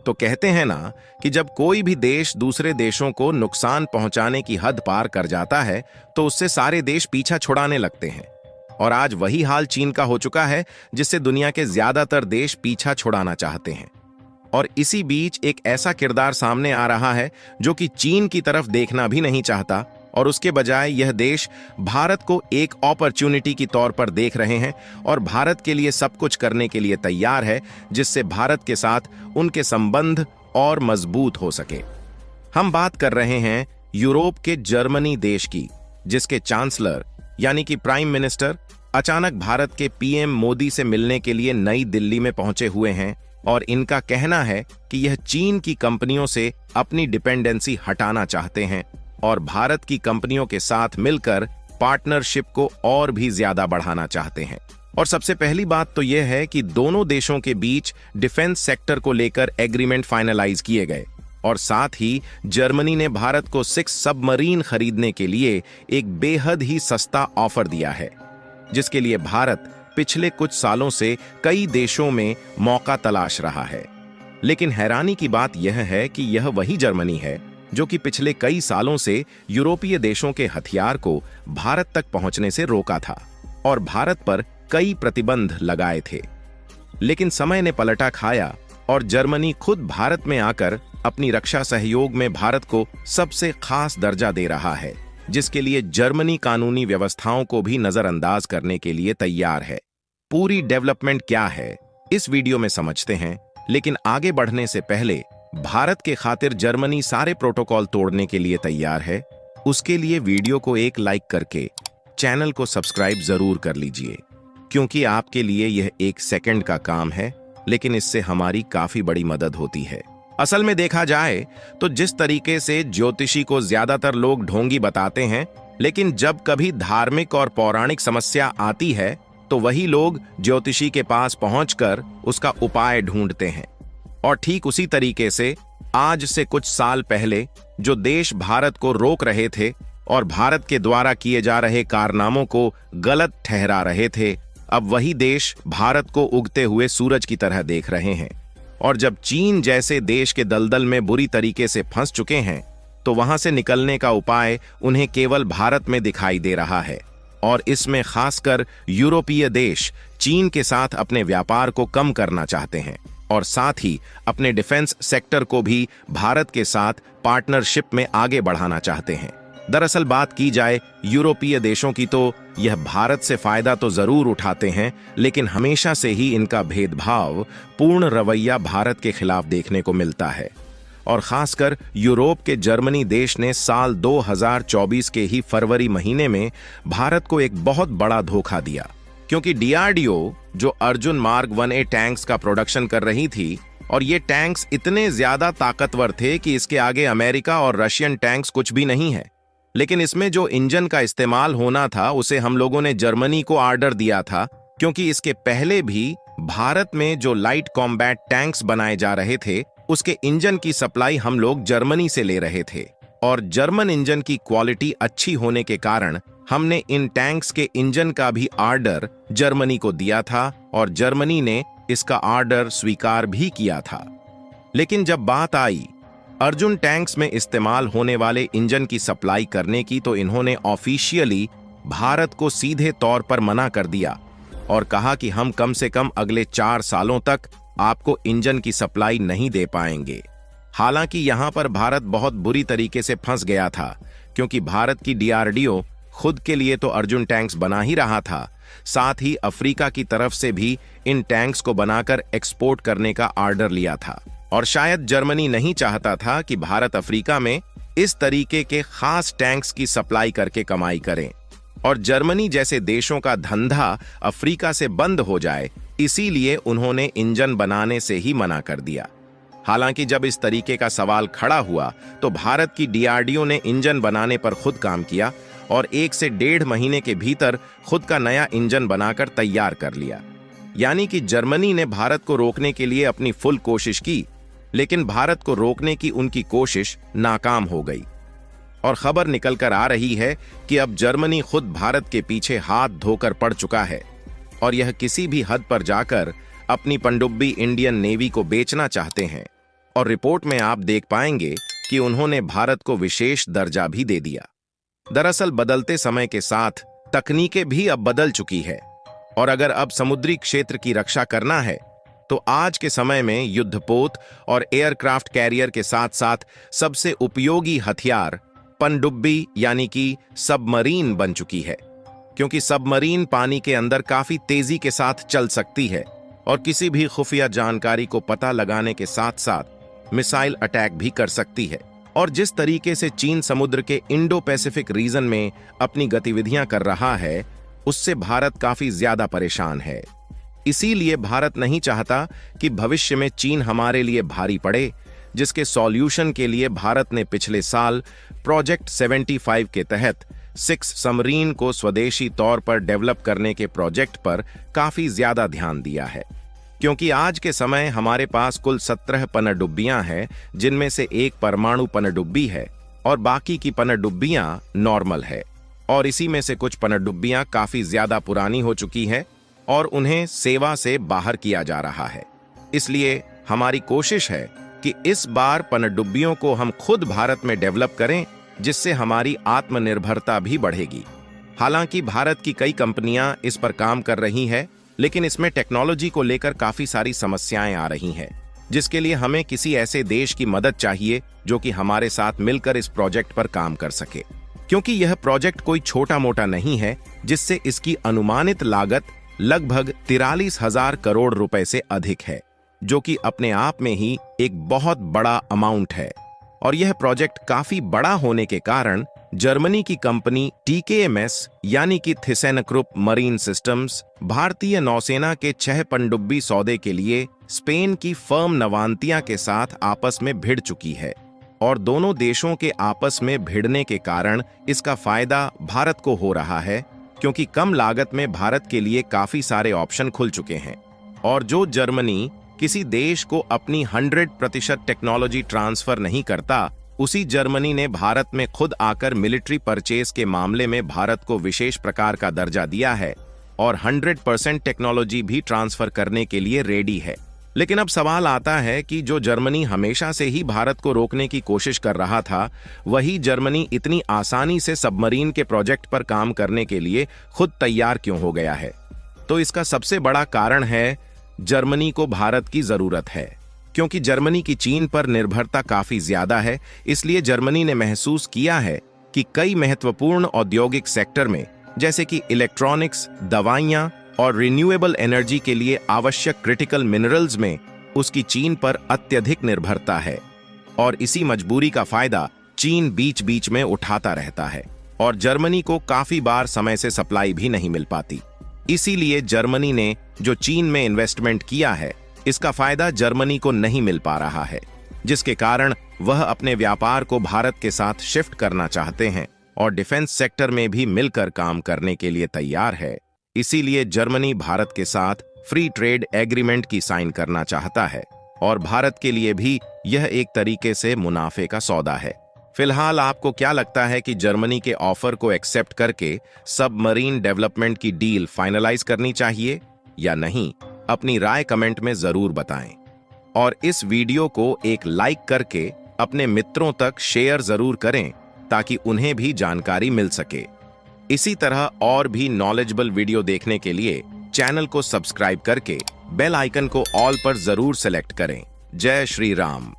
तो कहते हैं ना कि जब कोई भी देश दूसरे देशों को नुकसान पहुंचाने की हद पार कर जाता है तो उससे सारे देश पीछा छुड़ाने लगते हैं। और आज वही हाल चीन का हो चुका है, जिससे दुनिया के ज्यादातर देश पीछा छुड़ाना चाहते हैं। और इसी बीच एक ऐसा किरदार सामने आ रहा है जो कि चीन की तरफ देखना भी नहीं चाहता, और उसके बजाय यह देश भारत को एक अपॉर्चुनिटी की तौर पर देख रहे हैं और भारत के लिए सब कुछ करने के लिए तैयार है, जिससे भारत के साथ उनके संबंध और मजबूत हो सके। हम बात कर रहे हैं यूरोप के जर्मनी देश की, जिसके चांसलर यानी कि प्राइम मिनिस्टर अचानक भारत के पीएम मोदी से मिलने के लिए नई दिल्ली में पहुंचे हुए हैं, और इनका कहना है कि यह चीन की कंपनियों से अपनी डिपेंडेंसी हटाना चाहते हैं और भारत की कंपनियों के साथ मिलकर पार्टनरशिप को और भी ज्यादा बढ़ाना चाहते हैं। और सबसे पहली बात तो यह है कि दोनों देशों के बीच डिफेंस सेक्टर को लेकर एग्रीमेंट फाइनलाइज किए गए, और साथ ही जर्मनी ने भारत को 6 सबमरीन खरीदने के लिए एक बेहद ही सस्ता ऑफर दिया है, जिसके लिए भारत पिछले कुछ सालों से कई देशों में मौका तलाश रहा है। लेकिन हैरानी की बात यह है कि यह वही जर्मनी है जो कि पिछले कई सालों से यूरोपीय देशों के हथियार को भारत तक पहुंचने से रोका था और भारत पर कई प्रतिबंध लगाए थे। लेकिन समय ने पलटा खाया और जर्मनी खुद भारत में आकर अपनी रक्षा सहयोग में भारत को सबसे खास दर्जा दे रहा है, जिसके लिए जर्मनी कानूनी व्यवस्थाओं को भी नजरअंदाज करने के लिए तैयार है। पूरी डेवलपमेंट क्या है इस वीडियो में समझते हैं, लेकिन आगे बढ़ने से पहले भारत के खातिर जर्मनी सारे प्रोटोकॉल तोड़ने के लिए तैयार है। उसके लिए वीडियो को एक लाइक करके चैनल को सब्सक्राइब जरूर कर लीजिए, क्योंकि आपके लिए यह 1 सेकंड का काम है, लेकिन इससे हमारी काफी बड़ी मदद होती है। असल में देखा जाए तो जिस तरीके से ज्योतिषी को ज्यादातर लोग ढोंगी बताते हैं, लेकिन जब कभी धार्मिक और पौराणिक समस्या आती है तो वही लोग ज्योतिषी के पास पहुंचकर उसका उपाय ढूंढते हैं। और ठीक उसी तरीके से आज से कुछ साल पहले जो देश भारत को रोक रहे थे और भारत के द्वारा किए जा रहे कारनामों को गलत ठहरा रहे थे, अब वही देश भारत को उगते हुए सूरज की तरह देख रहे हैं। और जब चीन जैसे देश के दलदल में बुरी तरीके से फंस चुके हैं, तो वहां से निकलने का उपाय उन्हें केवल भारत में दिखाई दे रहा है। और इसमें खासकर यूरोपीय देश चीन के साथ अपने व्यापार को कम करना चाहते हैं और साथ ही अपने डिफेंस सेक्टर को भी भारत के साथ पार्टनरशिप में आगे बढ़ाना चाहते हैं। दरअसल बात की जाए यूरोपीय देशों की, तो यह भारत से फायदा तो जरूर उठाते हैं, लेकिन हमेशा से ही इनका भेदभाव पूर्ण रवैया भारत के खिलाफ देखने को मिलता है। और खासकर यूरोप के जर्मनी देश ने साल 2024 के ही फरवरी महीने में भारत को एक बहुत बड़ा धोखा दिया, क्योंकि डीआरडीओ जो अर्जुन मार्क 1A टैंक्स का प्रोडक्शन कर रही थी, और ये टैंक्स इतने ज्यादा ताकतवर थे कि इसके आगे अमेरिका और रशियन टैंक्स कुछ भी नहीं है। लेकिन इसमें जो इंजन का इस्तेमाल होना था उसे हम लोगों ने जर्मनी को ऑर्डर दिया था, क्योंकि इसके पहले भी भारत में जो लाइट कॉम्बैट टैंक्स बनाए जा रहे थे उसके इंजन की सप्लाई हम लोग जर्मनी से ले रहे थे। और जर्मन इंजन की क्वालिटी अच्छी होने के कारण हमने इन टैंक्स के इंजन का भी ऑर्डर जर्मनी को दिया था और जर्मनी ने इसका ऑर्डर स्वीकार भी किया था। लेकिन जब बात आई अर्जुन टैंक्स में इस्तेमाल होने वाले इंजन की सप्लाई करने की, तो इन्होंने ऑफिशियली भारत को सीधे तौर पर मना कर दिया और कहा कि हम कम से कम अगले 4 सालों तक आपको इंजन की सप्लाई नहीं दे पाएंगे। हालांकि यहां पर भारत बहुत बुरी तरीके से फंस गया था, क्योंकि भारत की डीआरडीओ खुद के लिए तो अर्जुन टैंक्स बना ही रहा था, साथ ही अफ्रीका की तरफ से भी इन टैंक्स को बनाकर एक्सपोर्ट करने का ऑर्डर लिया था। और शायद जर्मनी नहीं चाहता था कि भारत अफ्रीका में इस तरीके के खास टैंक्स की सप्लाई करके कमाई करें और जर्मनी जैसे देशों का धंधा अफ्रीका से बंद हो जाए, इसीलिए उन्होंने इंजन बनाने से ही मना कर दिया। हालांकि जब इस तरीके का सवाल खड़ा हुआ तो भारत की डीआरडीओ ने इंजन बनाने पर खुद काम किया और 1 से 1.5 महीने के भीतर खुद का नया इंजन बनाकर तैयार कर लिया। यानी कि जर्मनी ने भारत को रोकने के लिए अपनी फुल कोशिश की, लेकिन भारत को रोकने की उनकी कोशिश नाकाम हो गई। और खबर निकलकर आ रही है कि अब जर्मनी खुद भारत के पीछे हाथ धोकर पड़ चुका है और यह किसी भी हद पर जाकर अपनी पनडुब्बी इंडियन नेवी को बेचना चाहते हैं। और रिपोर्ट में आप देख पाएंगे कि उन्होंने भारत को विशेष दर्जा भी दे दिया। दरअसल बदलते समय के साथ तकनीकें भी अब बदल चुकी है और अगर अब समुद्री क्षेत्र की रक्षा करना है तो आज के समय में युद्धपोत और एयरक्राफ्ट कैरियर के साथ साथ सबसे उपयोगी हथियार पनडुब्बी यानी कि सबमरीन बन चुकी है, क्योंकि सबमरीन पानी के अंदर काफी तेजी के साथ चल सकती है और किसी भी खुफिया जानकारी को पता लगाने के साथ साथ मिसाइल अटैक भी कर सकती है। और जिस तरीके से चीन समुद्र के इंडो पैसिफिक रीजन में अपनी गतिविधियां कर रहा है उससे भारत काफी ज्यादा परेशान है। इसीलिए भारत नहीं चाहता कि भविष्य में चीन हमारे लिए भारी पड़े, जिसके सॉल्यूशन के लिए भारत ने पिछले साल प्रोजेक्ट 75 के तहत 6 सबमरीन को स्वदेशी तौर पर डेवलप करने के प्रोजेक्ट पर काफी ज्यादा ध्यान दिया है, क्योंकि आज के समय हमारे पास कुल 17 पनडुब्बियां हैं, जिनमें से एक परमाणु पनडुब्बी है और बाकी की पनडुब्बियां नॉर्मल है। और इसी में से कुछ पनडुब्बियां काफी ज्यादा पुरानी हो चुकी है और उन्हें सेवा से बाहर किया जा रहा है। इसलिए हमारी कोशिश है कि इस बार पनडुब्बियों को हम खुद भारत में डेवलप करें, जिससे हमारी आत्मनिर्भरता भी बढ़ेगी। हालांकि भारत की कई कंपनियां इस पर काम कर रही हैं, लेकिन इसमें टेक्नोलॉजी को लेकर काफी सारी समस्याएं आ रही हैं, जिसके लिए हमें किसी ऐसे देश की मदद चाहिए जो कि हमारे साथ मिलकर इस प्रोजेक्ट पर काम कर सके, क्योंकि यह प्रोजेक्ट कोई छोटा मोटा नहीं है, जिससे इसकी अनुमानित लागत लगभग 43,000 करोड़ रुपए से अधिक है, जो कि अपने आप में ही एक बहुत बड़ा अमाउंट है। और यह प्रोजेक्ट काफी बड़ा होने के कारण जर्मनी की कंपनी TKMS यानी कि थिसेनक्रुप मरीन सिस्टम्स भारतीय नौसेना के 6 पनडुब्बी सौदे के लिए स्पेन की फर्म नवांतिया के साथ आपस में भिड़ चुकी है और दोनों देशों के आपस में भिड़ने के कारण इसका फायदा भारत को हो रहा है, क्योंकि कम लागत में भारत के लिए काफी सारे ऑप्शन खुल चुके हैं। और जो जर्मनी किसी देश को अपनी 100% टेक्नोलॉजी ट्रांसफर नहीं करता, उसी जर्मनी ने भारत में खुद आकर मिलिट्री परचेज के मामले में भारत को विशेष प्रकार का दर्जा दिया है और 100% टेक्नोलॉजी भी ट्रांसफर करने के लिए रेडी है। लेकिन अब सवाल आता है कि जो जर्मनी हमेशा से ही भारत को रोकने की कोशिश कर रहा था, वही जर्मनी इतनी आसानी से सबमरीन के प्रोजेक्ट पर काम करने के लिए खुद तैयार क्यों हो गया है? तो इसका सबसे बड़ा कारण है जर्मनी को भारत की जरूरत है, क्योंकि जर्मनी की चीन पर निर्भरता काफी ज्यादा है। इसलिए जर्मनी ने महसूस किया है कि कई महत्वपूर्ण औद्योगिक सेक्टर में, जैसे कि इलेक्ट्रॉनिक्स, दवाइयां और रिन्यूएबल एनर्जी के लिए आवश्यक क्रिटिकल मिनरल्स में उसकी चीन पर अत्यधिक निर्भरता है और इसी मजबूरी का फायदा चीन बीच बीच में उठाता रहता है और जर्मनी को काफी बार समय से सप्लाई भी नहीं मिल पाती। इसीलिए जर्मनी ने जो चीन में इन्वेस्टमेंट किया है, इसका फायदा जर्मनी को नहीं मिल पा रहा है, जिसके कारण वह अपने व्यापार को भारत के साथ शिफ्ट करना चाहते हैं और डिफेंस सेक्टर में भी मिलकर काम करने के लिए तैयार है। इसीलिए जर्मनी भारत के साथ फ्री ट्रेड एग्रीमेंट की साइन करना चाहता है और भारत के लिए भी यह एक तरीके से मुनाफे का सौदा है। फिलहाल आपको क्या लगता है कि जर्मनी के ऑफर को एक्सेप्ट करके सबमरीन डेवलपमेंट की डील फाइनलाइज करनी चाहिए या नहीं? अपनी राय कमेंट में जरूर बताएं और इस वीडियो को एक लाइक करके अपने मित्रों तक शेयर जरूर करें ताकि उन्हें भी जानकारी मिल सके। इसी तरह और भी नॉलेजेबल वीडियो देखने के लिए चैनल को सब्सक्राइब करके बेल आइकन को ऑल पर जरूर सेलेक्ट करें। जय श्री राम।